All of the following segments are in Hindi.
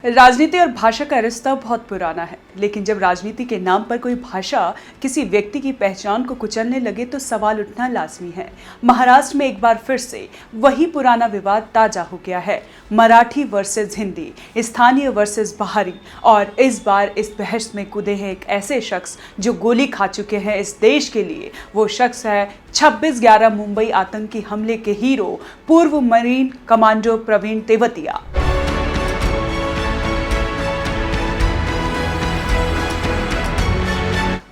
राजनीति और भाषा का रिश्ता बहुत पुराना है, लेकिन जब राजनीति के नाम पर कोई भाषा किसी व्यक्ति की पहचान को कुचलने लगे तो सवाल उठना लाजमी है। महाराष्ट्र में एक बार फिर से वही पुराना विवाद ताजा हो गया है। मराठी वर्सेस हिंदी, स्थानीय वर्सेस बाहरी। और इस बार इस बहस में कूदे हैं एक ऐसे शख्स जो गोली खा चुके हैं इस देश के लिए। वो शख्स है 26/11 मुंबई आतंकी हमले के हीरो, पूर्व मरीन कमांडो प्रवीण तेवतिया।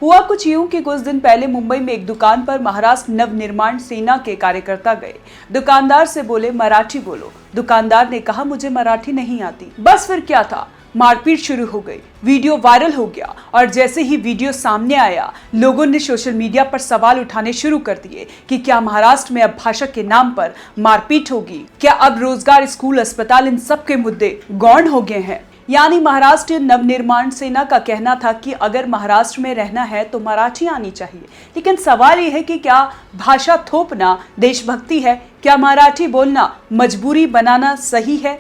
हुआ कुछ यूं कि कुछ दिन पहले मुंबई में एक दुकान पर महाराष्ट्र नवनिर्माण सेना के कार्यकर्ता गए। दुकानदार से बोले, मराठी बोलो। दुकानदार ने कहा, मुझे मराठी नहीं आती। बस फिर क्या था, मारपीट शुरू हो गई। वीडियो वायरल हो गया और जैसे ही वीडियो सामने आया, लोगों ने सोशल मीडिया पर सवाल उठाने शुरू कर दिए कि क्या महाराष्ट्र में अब भाषा के नाम पर मारपीट होगी? क्या अब रोजगार, स्कूल, अस्पताल, इन सब के मुद्दे गौण हो गए हैं? यानी महाराष्ट्र नवनिर्माण सेना का कहना था कि अगर महाराष्ट्र में रहना है तो मराठी आनी चाहिए। लेकिन सवाल यह है कि क्या भाषा थोपना देशभक्ति है? क्या मराठी बोलना मजबूरी बनाना सही है?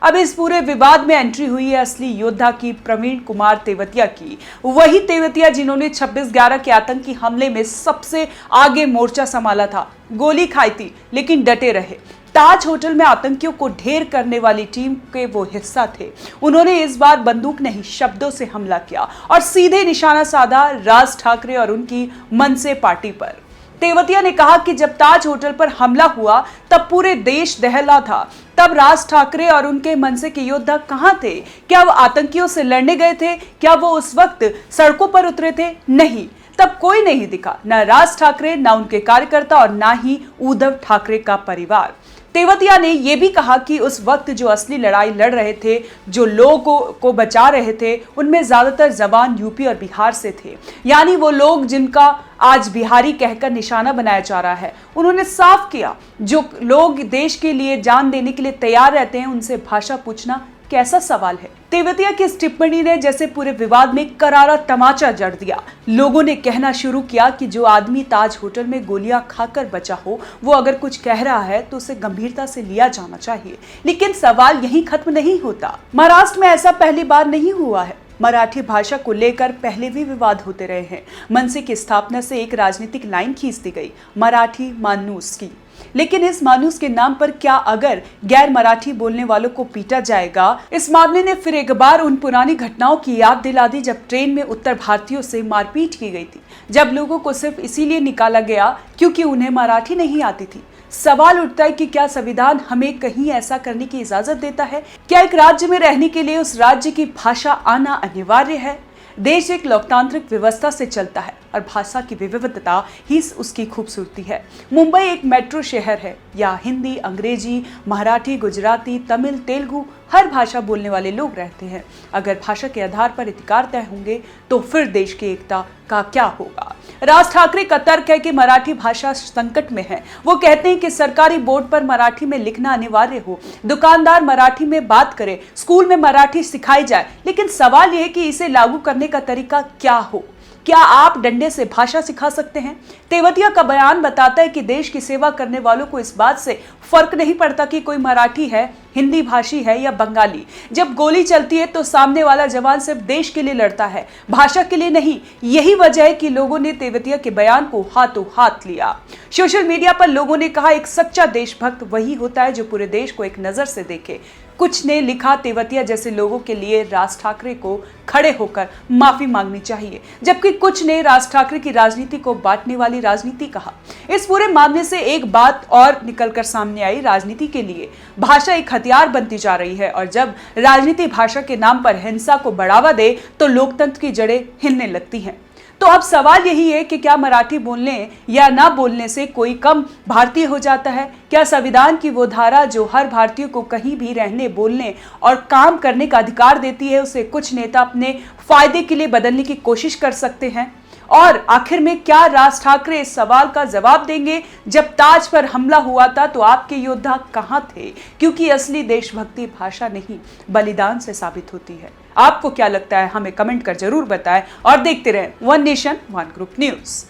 अब इस पूरे विवाद में एंट्री हुई है असली योद्धा की, प्रवीण कुमार तेवतिया की। वही तेवतिया जिन्होंने 26/11 के आतंकी हमले में सबसे आगे मोर्चा संभाला था, गोली खाई थी लेकिन डटे रहे। ताज होटल में आतंकियों को ढेर करने वाली टीम के वो हिस्सा थे। उन्होंने इस बार बंदूक नहीं, शब्दों से हमला किया और सीधे निशाना साधा राज ठाकरे और उनकी मनसे पार्टी पर। तेवतिया ने कहा कि जब ताज होटल पर हमला हुआ तब पूरे देश दहला था। तब राज ठाकरे और उनके मनसे के योद्धा कहां थे? क्या वो आतंकियों से लड़ने गए थे? क्या वो उस वक्त सड़कों पर उतरे थे? नहीं, तब कोई नहीं दिखा, न राज ठाकरे, न उनके कार्यकर्ता और न ही उद्धव ठाकरे का परिवार। तेवतिया ने यह भी कहा कि उस वक्त जो असली लड़ाई लड़ रहे थे, जो लोगों को बचा रहे थे, उनमें ज्यादातर जवान यूपी और बिहार से थे। यानी वो लोग जिनका आज बिहारी कहकर निशाना बनाया जा रहा है। उन्होंने साफ किया, जो लोग देश के लिए जान देने के लिए तैयार रहते हैं, उनसे भाषा पूछना कैसा सवाल है? तेवतिया की इस टिप्पणी ने जैसे पूरे विवाद में करारा तमाचा जड़ दिया। लोगों ने कहना शुरू किया कि जो आदमी ताज होटल में गोलियां खाकर बचा हो, वो अगर कुछ कह रहा है तो उसे गंभीरता से लिया जाना चाहिए। लेकिन सवाल यहीं खत्म नहीं होता। महाराष्ट्र में ऐसा पहली बार नहीं हुआ है। मराठी भाषा को लेकर पहले भी विवाद होते रहे हैं। मनसे की स्थापना से एक राजनीतिक लाइन खींच दी गई, मराठी मानूस की। लेकिन इस मानूस के नाम पर क्या अगर गैर मराठी बोलने वालों को पीटा जाएगा? इस मामले ने फिर एक बार उन पुरानी घटनाओं की याद दिला दी जब ट्रेन में उत्तर भारतीयों से मारपीट की गई थी, जब लोगों को सिर्फ इसीलिए निकाला गया क्योंकि उन्हें मराठी नहीं आती थी। सवाल उठता है कि क्या संविधान हमें कहीं ऐसा करने की इजाजत देता है? क्या एक राज्य में रहने के लिए उस राज्य की भाषा आना अनिवार्य है? देश एक लोकतांत्रिक व्यवस्था से चलता है और भाषा की विविधता ही उसकी खूबसूरती है। मुंबई एक मेट्रो शहर है। यहाँ हिंदी, अंग्रेजी, मराठी, गुजराती, तमिल, तेलुगु हर भाषा बोलने वाले लोग रहते हैं। अगर भाषा के आधार पर अधिकार तय होंगे तो फिर देश की एकता का क्या होगा? राज ठाकरे का तर्क है कि मराठी भाषा संकट में है। वो कहते हैं कि सरकारी बोर्ड पर मराठी में लिखना अनिवार्य हो, दुकानदार मराठी में बात करे, स्कूल में मराठी सिखाई जाए। लेकिन सवाल यह है कि इसे लागू करने का तरीका क्या हो? क्या आप डंडे से भाषा सिखा सकते हैं? तेवतिया का बयान बताता है कि देश की सेवा करने वालों को इस बात से फर्क नहीं पड़ता कि कोई मराठी है, हिंदी भाषी है या बंगाली। जब गोली चलती है तो सामने वाला जवान सिर्फ देश के लिए लड़ता है, भाषा के लिए नहीं। यही वजह है कि लोगों ने तेवतिया के बयान को हाथों हाथ लिया। सोशल मीडिया पर लोगों ने कहा, एक सच्चा देशभक्त वही होता है जो पूरे देश को एक नजर से देखे। कुछ ने लिखा, तेवतिया जैसे लोगों के लिए राज ठाकरे को खड़े होकर माफी मांगनी चाहिए, जबकि कुछ ने राज ठाकरे की राजनीति को बांटने वाली राजनीति कहा। इस पूरे मामले से एक बात और निकलकर सामने आई, राजनीति के लिए भाषा एक हथियार बनती जा रही है और जब राजनीति भाषा के नाम पर हिंसा को बढ़ावा दे तो लोकतंत्र की जड़ें हिलने लगती हैं। तो अब सवाल यही है कि क्या मराठी बोलने या ना बोलने से कोई कम भारतीय हो जाता है? क्या संविधान की वो धारा जो हर भारतीय को कहीं भी रहने, बोलने और काम करने का अधिकार देती है, उसे कुछ नेता अपने फायदे के लिए बदलने की कोशिश कर सकते हैं? और आखिर में क्या राज ठाकरे इस सवाल का जवाब देंगे? जब ताज पर हमला हुआ था तो आपके योद्धा कहां थे? क्योंकि असली देशभक्ति भाषा नहीं, बलिदान से साबित होती है। आपको क्या लगता है? हमें कमेंट कर जरूर बताएं और देखते रहें one nation one group news.